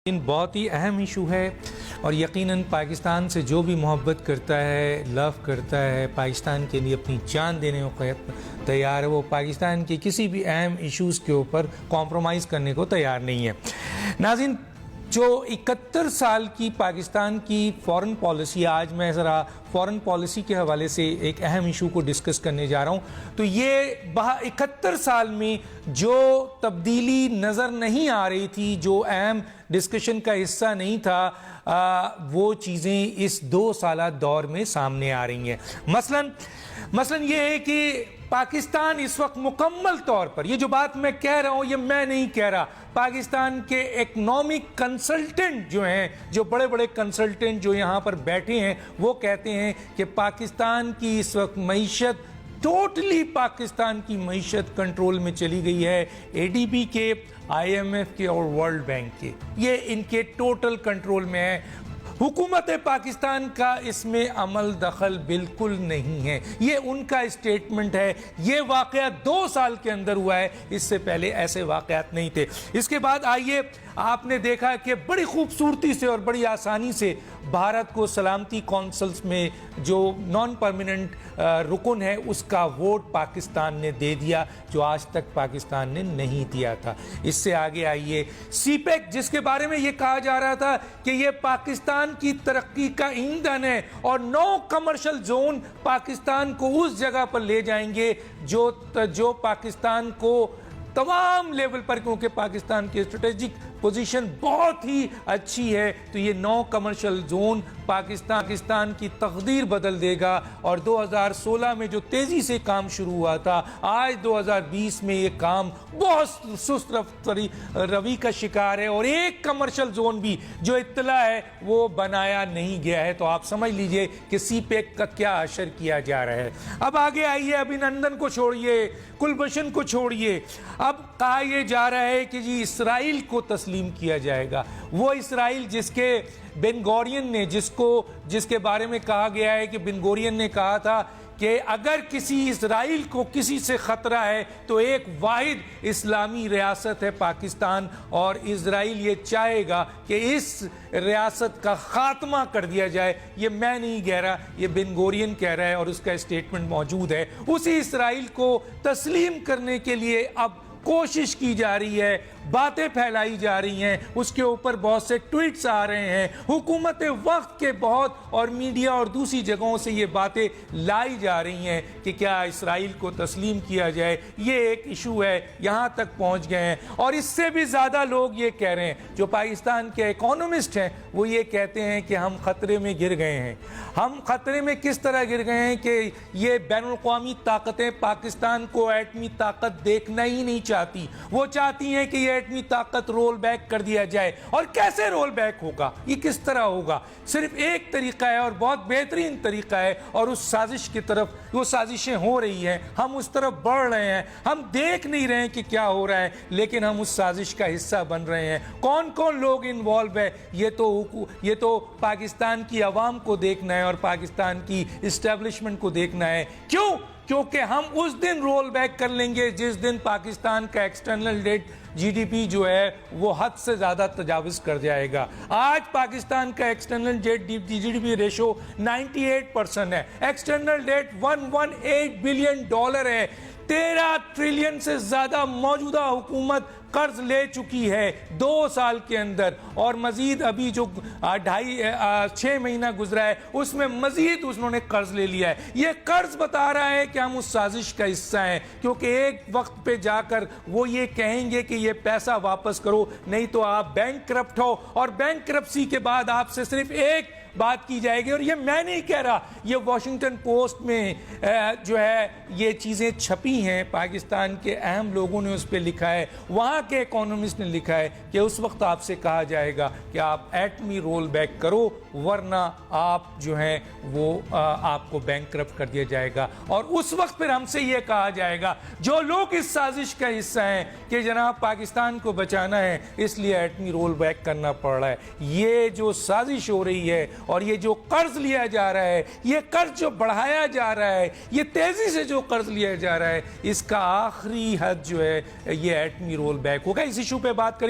بہت ہی اہم ایشو ہے اور یقیناً پاکستان سے جو بھی محبت کرتا ہے، لو کرتا ہے، پاکستان کے لیے اپنی جان دینے کو تیار ہے، وہ پاکستان کے کسی بھی اہم ایشوز کے اوپر کمپرومائز کرنے کو تیار نہیں ہے۔ ناظرین، جو 71 سال کی پاکستان کی فورن پالیسی، آج میں ذرا فورن پالیسی کے حوالے سے ایک اہم ایشو کو ڈسکس کرنے جا رہا ہوں، تو یہ 71 سال میں جو تبدیلی نظر نہیں آ رہی تھی، جو اہم ڈسکشن کا حصہ نہیں تھا، وہ چیزیں اس 2 سالہ دور میں سامنے آ رہی ہیں۔ مثلاً یہ ہے کہ پاکستان اس وقت مکمل طور پر، یہ جو بات میں کہہ رہا ہوں یہ میں نہیں کہہ رہا، پاکستان کے اکنامک کنسلٹنٹ جو ہیں، جو بڑے بڑے کنسلٹنٹ جو یہاں پر بیٹھے ہیں، وہ کہتے ہیں کہ پاکستان کی اس وقت معیشت ٹوٹلی، پاکستان کی معیشت کنٹرول میں چلی گئی ہے، اے ڈی بی کے، آئی ایم ایف کے اور ورلڈ بینک کے، یہ ان کے ٹوٹل کنٹرول میں ہے۔ حکومت پاکستان کا اس میں عمل دخل بالکل نہیں ہے، یہ ان کا اسٹیٹمنٹ ہے۔ یہ واقعہ 2 سال کے اندر ہوا ہے، اس سے پہلے ایسے واقعات نہیں تھے۔ اس کے بعد آئیے، آپ نے دیکھا کہ بڑی خوبصورتی سے اور بڑی آسانی سے بھارت کو سلامتی کونسلز میں جو نان پرماننٹ رکن ہے، اس کا ووٹ پاکستان نے دے دیا، جو آج تک پاکستان نے نہیں دیا تھا۔ اس سے آگے آئیے، سی پیک، جس کے بارے میں یہ کہا جا رہا تھا کہ یہ پاکستان کی ترقی کا ایندھن ہے اور 9 کمرشل زون پاکستان کو اس جگہ پر لے جائیں گے جو پاکستان کو تمام لیول پر، کیونکہ پاکستان کی اسٹریٹجک پوزیشن بہت ہی اچھی ہے، تو یہ 9 کمرشل زون پاکستان کی تقدیر بدل دے گا۔ اور 2016 میں جو تیزی سے کام شروع ہوا تھا، آج 2020 میں یہ کام بہت سست روی کا شکار ہے، اور ایک کمرشل زون بھی جو اطلاع ہے وہ بنایا نہیں گیا ہے۔ تو آپ سمجھ لیجئے کہ سی پیک کا کیا اشر کیا جا رہا ہے۔ اب آگے آئیے، ابھینندن کو چھوڑیے، کلبھوشن کو چھوڑیے، اب کہا یہ جا رہا ہے کہ جی اسرائیل کو تسلیم کیا جائے گا۔ وہ اسرائیل جس کے بن گورین نے، جس کے بارے میں کہا گیا ہے کہ بن گورین نے کہا تھا کہ اگر کسی اسرائیل کو کسی سے خطرہ ہے تو ایک واحد اسلامی ریاست ہے پاکستان، اور اسرائیل یہ چاہے گا کہ اس ریاست کا خاتمہ کر دیا جائے۔ یہ میں نہیں کہہ رہا، یہ بن گورین کہہ رہا ہے، اور اس کا اسٹیٹمنٹ موجود ہے۔ اسی اسرائیل کو تسلیم کرنے کے لیے اب کوشش کی جا رہی ہے، باتیں پھیلائی جا رہی ہیں، اس کے اوپر بہت سے ٹویٹس آ رہے ہیں، حکومت وقت کے بہت اور میڈیا اور دوسری جگہوں سے یہ باتیں لائی جا رہی ہیں کہ کیا اسرائیل کو تسلیم کیا جائے۔ یہ ایک ایشو ہے، یہاں تک پہنچ گئے ہیں۔ اور اس سے بھی زیادہ لوگ یہ کہہ رہے ہیں، جو پاکستان کے اکانومسٹ ہیں، وہ یہ کہتے ہیں کہ ہم خطرے میں گر گئے ہیں۔ ہم خطرے میں کس طرح گر گئے ہیں کہ یہ بین الاقوامی طاقتیں پاکستان کو ایٹمی طاقت دیکھنا ہی نہیں چاہتی، وہ چاہتی ہیں کہ یہ ایٹمی طاقت رول بیک کر دیا جائے۔ اور کیسے رول بیک ہوگا، یہ کس طرح ہوگا؟ صرف ایک طریقہ ہے اور بہت بہترین طریقہ ہے، اور اس سازش کی طرف وہ سازشیں ہو رہی ہیں، ہم اس طرف بڑھ رہے ہیں، ہم دیکھ نہیں رہے ہیں کہ کیا ہو رہا ہے، لیکن ہم اس سازش کا حصہ بن رہے ہیں۔ کون کون لوگ انوالو ہے، یہ تو پاکستان کی عوام کو دیکھنا ہے اور پاکستان کی اسٹیبلشمنٹ کو دیکھنا ہے۔ کیونکہ ہم اس دن رول بیک کر لیں گے جس دن پاکستان کا external debt G D P جو ہے وہ حد سے زیادہ تجاوز کر جائے گا۔ آج پاکستان کا external debt G D P ratio 98% ہے، ایکسٹرنل ڈیٹ $118 بلین ہے۔ 13 ٹریلین سے زیادہ موجودہ حکومت قرض لے چکی ہے 2 سال کے اندر، اور مزید ابھی جو 6 مہینہ گزرا ہے اس میں مزید انہوں نے قرض لے لیا ہے۔ یہ قرض بتا رہا ہے کہ ہم اس سازش کا حصہ ہیں، کیونکہ ایک وقت پہ جا کر وہ یہ کہیں گے کہ یہ پیسہ واپس کرو، نہیں تو آپ بینک کرپٹ ہو، اور بینک کرپسی کے بعد آپ سے صرف ایک بات کی جائے گی، اور یہ میں نہیں کہہ رہا، یہ واشنگٹن پوسٹ میں جو ہے یہ چیزیں چھپی ہیں، پاکستان کے اہم لوگوں نے اس پہ لکھا ہے، وہاں کے اکانومسٹ نے لکھا ہے کہ اس وقت آپ سے کہا جائے گا کہ آپ ایٹمی رول بیک کرو، ورنہ آپ جو ہیں وہ آپ کو بینک کرپٹ کر دیا جائے گا۔ اور اس وقت پھر ہم سے یہ کہا جائے گا، جو لوگ اس سازش کا حصہ ہیں کہ جناب پاکستان کو بچانا ہے اس لیے ایٹمی رول بیک کرنا پڑ رہا ہے، یہ جو سازش ہو رہی ہے اور یہ جو قرض لیا جا رہا ہے، یہ قرض جو بڑھایا جا رہا ہے، یہ تیزی سے جو قرض لیا جا رہا ہے، اس کا آخری حد جو ہے یہ ایٹمی رول بیک ہوگا۔ اس ایشو پہ بات کریں